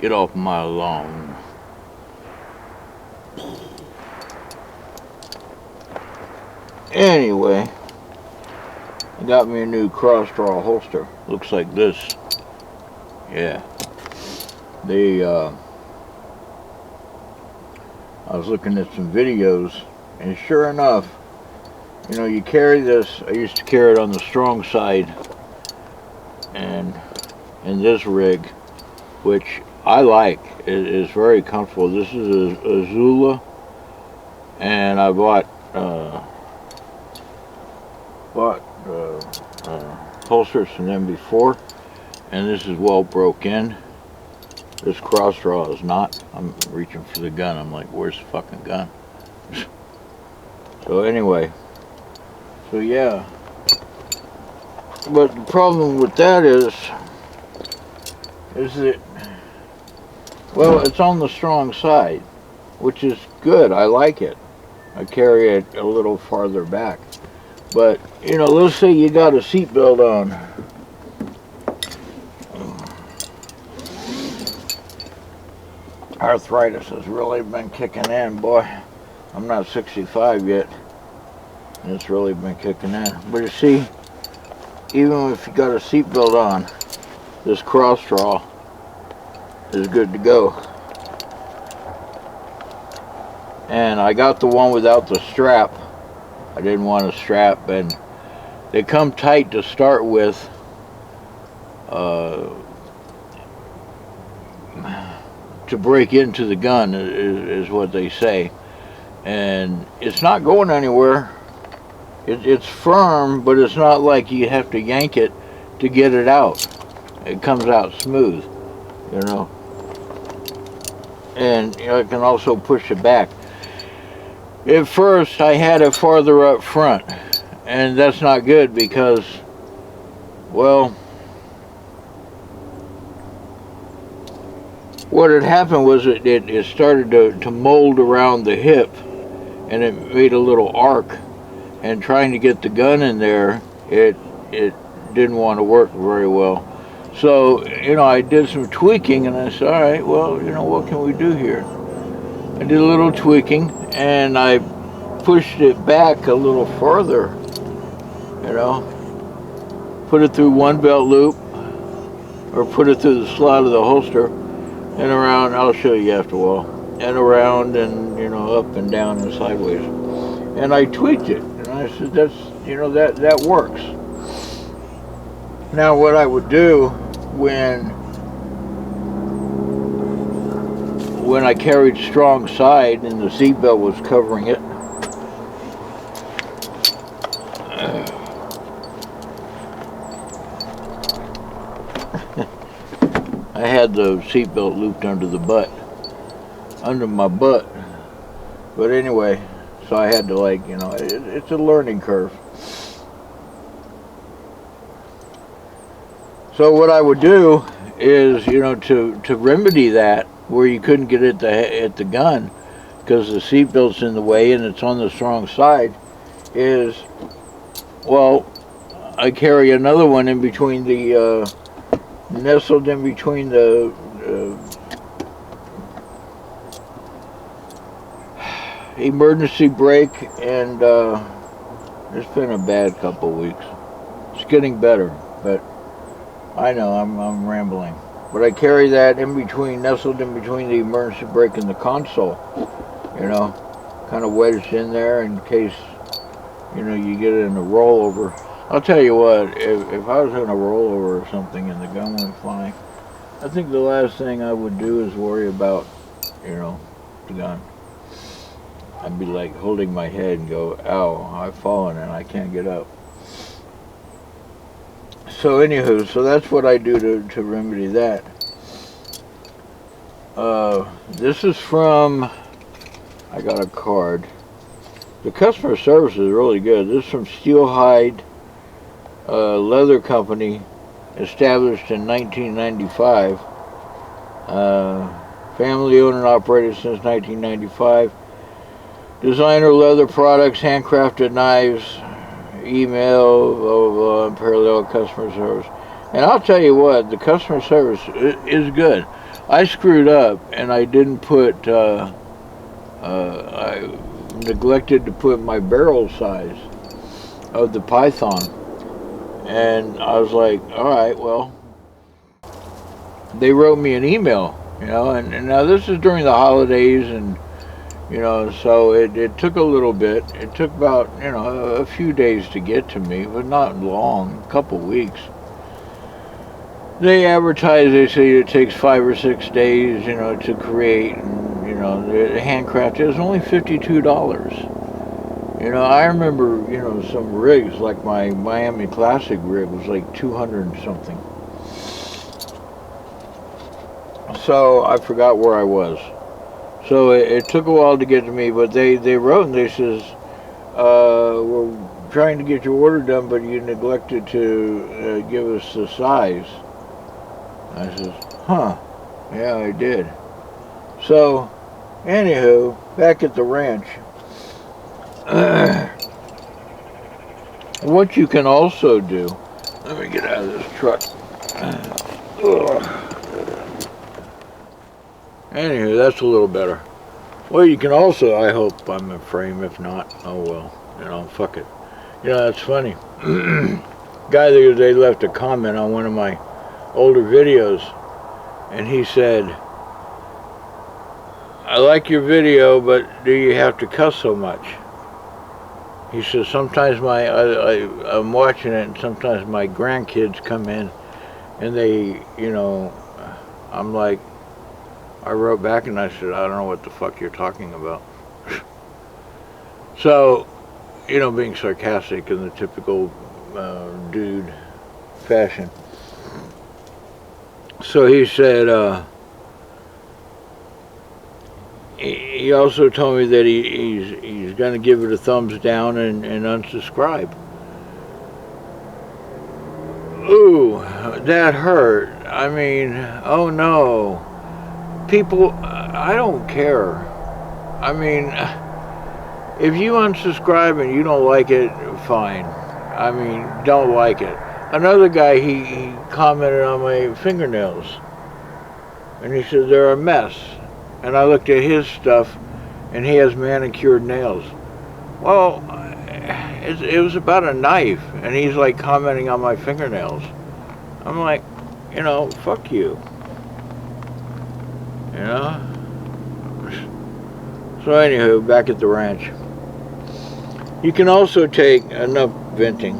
Get off my lawn. Anyway, I got me a new Crossdraw holster. Looks like this. Yeah. I was looking at some videos, and sure enough, you know, you carry this. I used to carry it on the strong side, and in this rig, which I like. It is very comfortable. This is a Zula, and I bought holsters from them before, and this is well broke in. This Crossdraw is not. I'm reaching for the gun. I'm like, where's the fucking gun? So anyway, so yeah. But the problem with that is that, well, it's on the strong side, which is good. I like it. I carry it a little farther back. But, you know, let's say you got a seatbelt on. Arthritis has really been kicking in, boy. I'm not 65 yet, and it's really been kicking in. But you see, even if you got a seatbelt on, this Crossdraw is good to go. And I got the one without the strap. I didn't want a strap, and they come tight to start with. To break into the gun is what they say, and it's not going anywhere. It's firm, but it's not like you have to yank it to get it out. It comes out smooth, you know. And you know, I can also push it back. At first, I had it farther up front, and that's not good because, well, what had happened was it started to mold around the hip, and it made a little arc, and trying to get the gun in there, it didn't want to work very well. So, you know, I did some tweaking, and I said, all right, well, you know, what can we do here? I did a little tweaking, and I pushed it back a little further, you know, put it through one belt loop, or put it through the slot of the holster, and around. I'll show you after a while. And around, and you know, up and down and sideways. And I tweaked it, and I said, that's, you know, that works. Now, what I would do when I carried strong side and the seatbelt was covering it, I had the seatbelt looped under my butt. But anyway, so I had to, like, you know, it's a learning curve. So what I would do is, you know, to remedy that, where you couldn't get at the gun because the seatbelt's in the way and it's on the strong side, is, well, I carry another one in between the nestled in between the emergency brake, and it's been a bad couple weeks. It's getting better, but I know I'm rambling. But I carry that in between, nestled in between the emergency brake and the console, you know, kind of wedged in there in case, you know, you get in a rollover. I'll tell you what, if I was in a rollover or something and the gun went flying, I think the last thing I would do is worry about, you know, the gun. I'd be like holding my head and go, ow, I've fallen and I can't get up. So anywho, so that's what I do to remedy that. This is from, I got a card. The customer service is really good. This is from Steelhide Leather Company, established in 1995. Family owned and operated since 1995. Designer leather products, handcrafted knives, email, unparalleled customer service. And I'll tell you what, the customer service is good. I screwed up and I didn't put, I neglected to put my barrel size of the Python. And I was like, alright, well, they wrote me an email, you know, and now this is during the holidays, and, you know, so it took a little bit. It took about, you know, a few days to get to me, but not long, a couple weeks. They advertise, they say it takes 5 or 6 days, you know, to create, and, you know, the handcraft is only $52. You know, I remember, you know, some rigs, like my Miami Classic rig was like 200 and something. So I forgot where I was. So it took a while to get to me, but they wrote and they says, we're trying to get your order done, but you neglected to give us the size. I says, huh, yeah, I did. So, anywho, back at the ranch, what you can also do, let me get out of this truck. Anywho, that's a little better. Well, you can also, I hope I'm in frame. If not, oh well, you know, fuck it. You know, that's funny. Guy the other day left a comment on one of my older videos, and he said, I like your video, but do you have to cuss so much? He says, sometimes I'm watching it, and sometimes my grandkids come in, and they, you know, I'm like, I wrote back and I said, I don't know what the fuck you're talking about. So, you know, being sarcastic in the typical dude fashion. So he said, he also told me that he's going to give it a thumbs down and unsubscribe. Ooh, that hurt. I mean, oh no. People, I don't care. I mean, if you unsubscribe and you don't like it, fine. I mean, don't like it. Another guy, he commented on my fingernails. And he said, they're a mess. And I looked at his stuff, and he has manicured nails. Well, it was about a knife, and he's like commenting on my fingernails. I'm like, you know, fuck you. You know? So anywho, back at the ranch. You can also take, enough venting,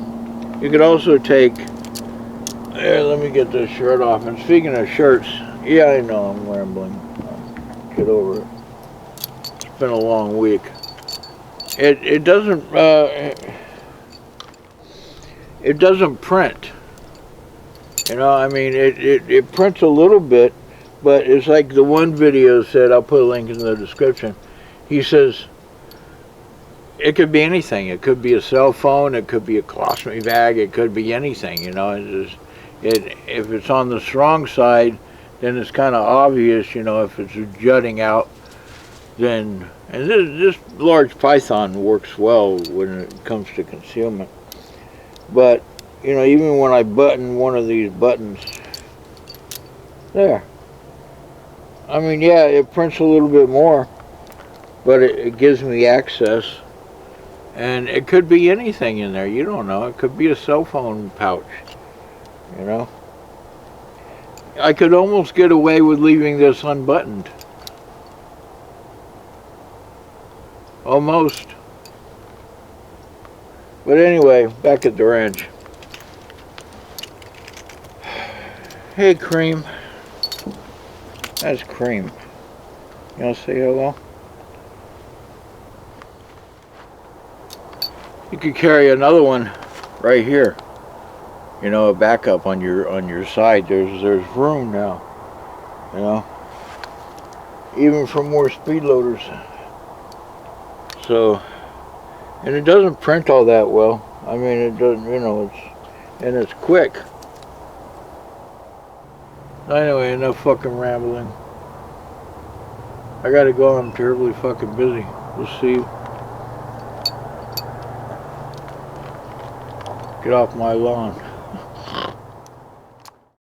you could also take, here, let me get this shirt off. And speaking of shirts, yeah, I know I'm rambling. Get over it. It's been a long week. It doesn't print. You know, I mean, it prints a little bit, but it's like the one video said, I'll put a link in the description. He says, it could be anything. It could be a cell phone, it could be a colostomy bag, it could be anything, you know. If it's on the strong side, then it's kind of obvious, you know, if it's jutting out, then, and this large Python works well when it comes to concealment. But, you know, even when I button one of these buttons, there. I mean, yeah, it prints a little bit more, but it gives me access. And it could be anything in there, you don't know. It could be a cell phone pouch, you know. I could almost get away with leaving this unbuttoned. Almost. But anyway, back at the ranch. Hey, Cream. That's Cream. You want to say hello? You could carry another one right here. You know, a backup on your side. There's room now. You know, even for more speed loaders. So, and it doesn't print all that well. I mean, it doesn't. You know, it's quick. Anyway, enough fucking rambling. I gotta go. I'm terribly fucking busy. We'll see you. Get off my lawn.